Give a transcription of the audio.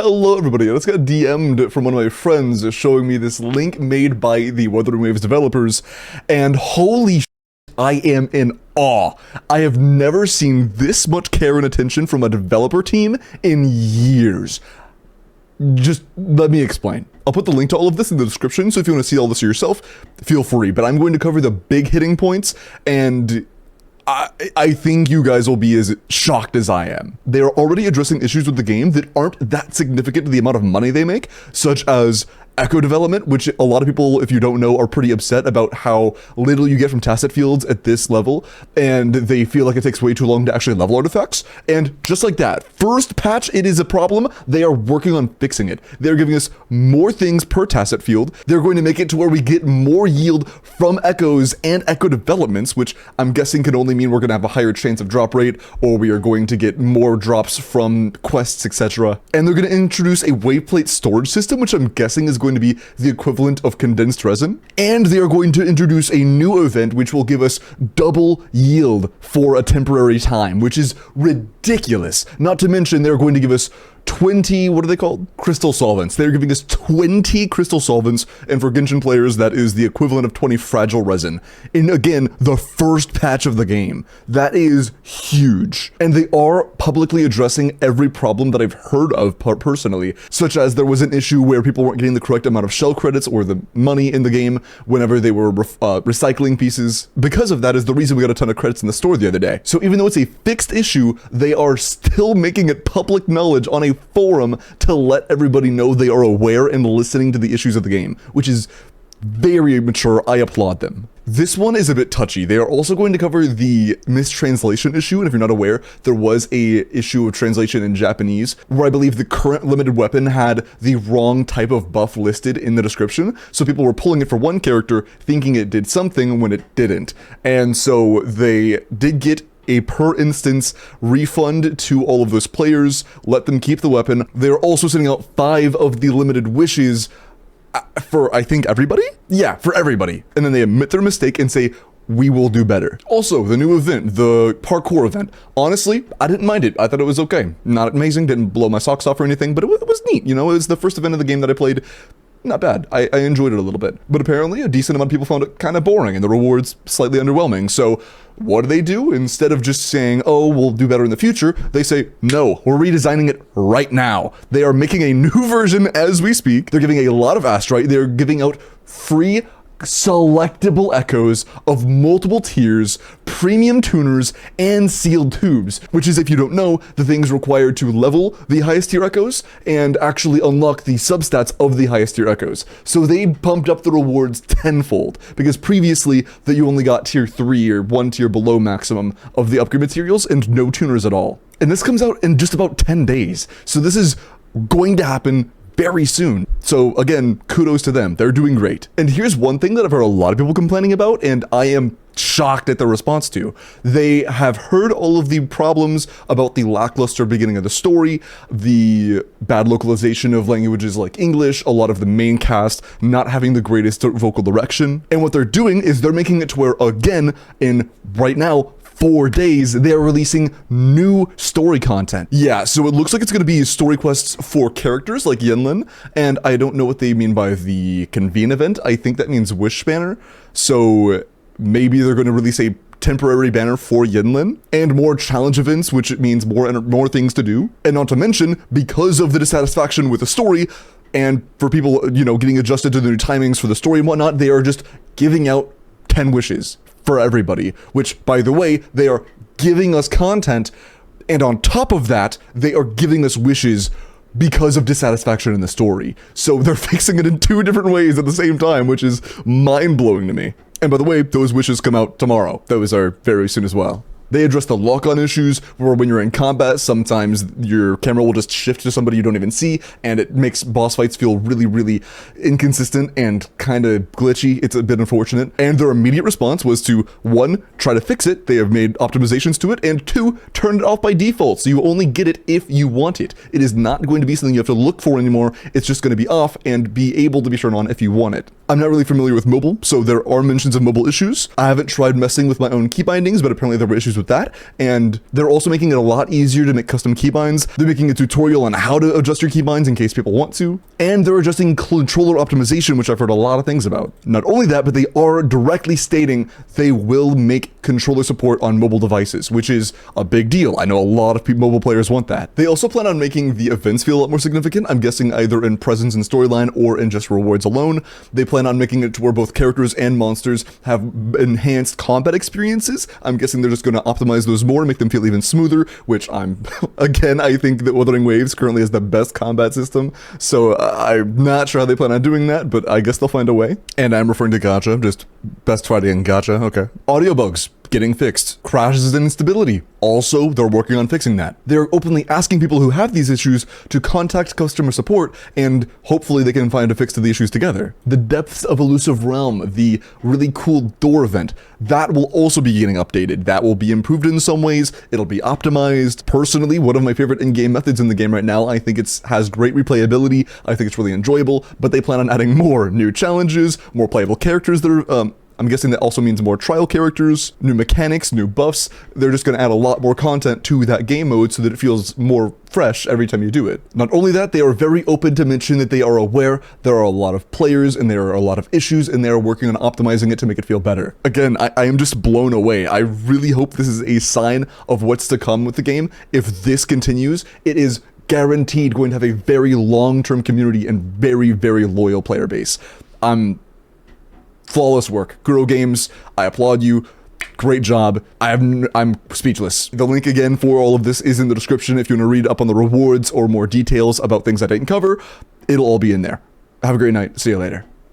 Hello everybody, I just got DM'd from one of my friends showing me this link made by the Wuthering Waves developers, and holy I am in awe. I have never seen this much care and attention from a developer team in years. Just let me explain. I'll put the link to all of this in the description, so if you want to see all this yourself, feel free, but I'm going to cover the big hitting points, and I think you guys will be as shocked as I am. They are already addressing issues with the game that aren't that significant to the amount of money they make, such as echo development, which a lot of people, if you don't know, are pretty upset about how little you get from tacit fields at this level, and they feel like it takes way too long to actually level artifacts. And just like that, first patch, it is a problem. They are working on fixing it. They're giving us more things per tacit field. They're going to make it to where we get more yield from echoes and echo developments, which I'm guessing can only mean we're going to have a higher chance of drop rate, or we are going to get more drops from quests, etc. And they're going to introduce a waveplate storage system, which I'm guessing is going to be the equivalent of condensed resin. And they are going to introduce a new event which will give us double yield for a temporary time, which is ridiculous. Not to mention they're going to give us 20, what are they called? Crystal solvents. They're giving us 20 crystal solvents, and for Genshin players, that is the equivalent of 20 fragile resin. In, again, the first patch of the game. That is huge. And they are publicly addressing every problem that I've heard of personally, such as there was an issue where people weren't getting the correct amount of shell credits or the money in the game whenever they were recycling pieces. Because of that is the reason we got a ton of credits in the store the other day. So even though it's a fixed issue, they are still making it public knowledge on a forum to let everybody know they are aware and listening to the issues of the game, which is very mature. I applaud them. This one is a bit touchy. They are also going to cover the mistranslation issue, and if you're not aware, there was a issue of translation in Japanese where I believe the current limited weapon had the wrong type of buff listed in the description, so people were pulling it for one character thinking it did something when it didn't. And so they did get a per instance refund to all of those players, let them keep the weapon. They're also sending out 5 of the limited wishes for, I think, everybody? Yeah, for everybody. And then they admit their mistake and say, we will do better. Also, the new event, the parkour event. Honestly, I didn't mind it. I thought it was okay. Not amazing, didn't blow my socks off or anything, but it was neat. You know, it was the first event of the game that I played. Not bad. I enjoyed it a little bit. But apparently a decent amount of people found it kind of boring and the rewards slightly underwhelming. So what do? Instead of just saying, oh, we'll do better in the future, they say, no, we're redesigning it right now. They are making a new version as we speak. They're giving a lot of astrite. They're giving out free selectable echoes of multiple tiers, premium tuners, and sealed tubes, which is, if you don't know, the things required to level the highest tier echoes and actually unlock the substats of the highest tier echoes. So they bumped up the rewards tenfold, because previously that you only got tier 3 or 1 tier below maximum of the upgrade materials and no tuners at all. And this comes out in just about 10 days. So this is going to happen very soon. So again, kudos to them. They're doing great. And here's one thing that I've heard a lot of people complaining about, and I am shocked at the response to. They have heard all of the problems about the lackluster beginning of the story, the bad localization of languages like English, a lot of the main cast not having the greatest vocal direction. And what they're doing is they're making it to where, again, in right now, 4 days, they're releasing new story content. Yeah, so it looks like it's going to be story quests for characters like Yinlin, and I don't know what they mean by the convene event. I think that means wish banner. So maybe they're going to release a temporary banner for Yinlin and more challenge events, which means more things to do. And not to mention, because of the dissatisfaction with the story, and for people, you know, getting adjusted to the new timings for the story and whatnot, they are just giving out 10 wishes for everybody, which, by the way, they are giving us content, and on top of that, they are giving us wishes because of dissatisfaction in the story. So they're fixing it in 2 different ways at the same time, which is mind-blowing to me. And by the way, those wishes come out tomorrow. Those are very soon as well. They address the lock-on issues where when you're in combat, sometimes your camera will just shift to somebody you don't even see, and it makes boss fights feel really, really inconsistent and kind of glitchy. It's a bit unfortunate. And their immediate response was to, 1, try to fix it. They have made optimizations to it, and 2, turn it off by default, so you only get it if you want it. It is not going to be something you have to look for anymore. It's just going to be off and be able to be turned on if you want it. I'm not really familiar with mobile, so there are mentions of mobile issues. I haven't tried messing with my own key bindings, but apparently there were issues with that, and they're also making it a lot easier to make custom keybinds. They're making a tutorial on how to adjust your keybinds in case people want to, and they're adjusting controller optimization, which I've heard a lot of things about. Not only that, but they are directly stating they will make controller support on mobile devices, which is a big deal. I know a lot of mobile players want that. They also plan on making the events feel a lot more significant, I'm guessing either in presence and storyline or in just rewards alone. They plan on making it to where both characters and monsters have enhanced combat experiences. I'm guessing they're just going to optimize those more and make them feel even smoother, which again, I think that Wuthering Waves currently has the best combat system, so I'm not sure how they plan on doing that, but I guess they'll find a way. And I'm referring to gacha, just best fighting gacha, okay. Audio bugs getting fixed. Crashes and instability. Also, they're working on fixing that. They're openly asking people who have these issues to contact customer support, and hopefully they can find a fix to the issues together. The Depths of Elusive Realm, the really cool door event, that will also be getting updated. That will be improved in some ways. It'll be optimized. Personally, one of my favorite in-game methods in the game right now. I think it has great replayability. I think it's really enjoyable, but they plan on adding more new challenges, more playable characters that are, I'm guessing that also means more trial characters, new mechanics, new buffs. They're just going to add a lot more content to that game mode so that it feels more fresh every time you do it. Not only that, they are very open to mention that they are aware there are a lot of players and there are a lot of issues, and they are working on optimizing it to make it feel better. Again, I am just blown away. I really hope this is a sign of what's to come with the game. If this continues, it is guaranteed going to have a very long-term community and very, very loyal player base. Flawless work. Girl Games, I applaud you. Great job. I'm speechless. The link again for all of this is in the description if you want to read up on the rewards or more details about things I didn't cover. It'll all be in there. Have a great night. See you later.